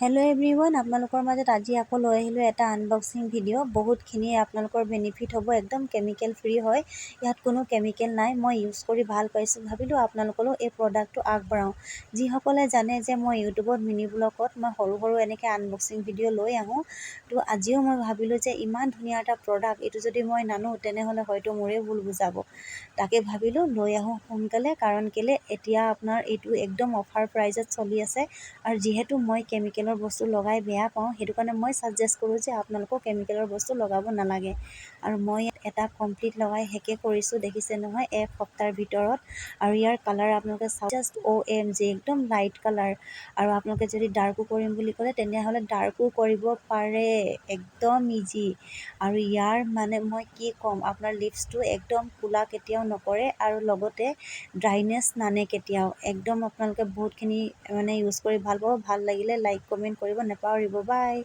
Hello' everyone, আপোনালোকৰ মাজত আজি আকৌ লৈ আহিলোঁ এটা আনবক্সিং ভিডিঅ'। বহুতখিনি আপোনালোকৰ বেনিফিট হ'ব, একদম কেমিকেল ফ্ৰী হয়, ইয়াত কোনো কেমিকেল নাই। মই ইউজ কৰি ভাল পাইছোঁ, ভাবিলোঁ আপোনালোকলৈও এই প্ৰডাক্টটো আগবঢ়াওঁ। যিসকলে জানে যে মই ইউটিউবত মিনি ব্লগত মই সৰু সৰু এনেকৈ আনবক্সিং ভিডিঅ' লৈ আহোঁ, তো আজিও মই ভাবিলোঁ যে ইমান ধুনীয়া এটা প্ৰডাক্ট, এইটো যদি মই নানো তেনেহ'লে হয়তো মোৰে ভুল বুজাব। তাকে ভাবিলোঁ লৈ আহোঁ সোনকালে, কাৰণ কেলৈ এতিয়া আপোনাৰ এইটো একদম অফাৰ প্ৰাইজত চলি আছে। আৰু যিহেতু মই কেমিকেলৰ বস্তু লগাই বেয়া পাওঁ, সেইটো কাৰণে মই ছাজেষ্ট কৰোঁ যে আপোনালোকক কেমিকেলৰ বস্তু লগাব নালাগে। আৰু মই এটা কমপ্লিট লগাই শেষে কৰিছোঁ, দেখিছে নহয়, এক সপ্তাহৰ ভিতৰত। আৰু ইয়াৰ কালাৰ আপোনালোকে চাওক, জাষ্ট OMG, একদম লাইট কালাৰ। আৰু আপোনালোকে যদি ডাৰ্কো কৰিম বুলি ক'লে তেনেহ'লে ডাৰ্কো কৰিব পাৰে, একদম ইজি। আৰু ইয়াৰ মানে মই কি ক'ম, আপোনাৰ লিপছটো একদম ক'লা কেতিয়াও নকৰে, আৰু লগতে ড্ৰাইনেছ নানে কেতিয়াও। একদম আপোনালোকে বহুতখিনি মানে ইউজ কৰি ভাল পাব। ভাল লাগিলে লাইক কমেণ্ট কৰিব নাপাহৰিব। বাই।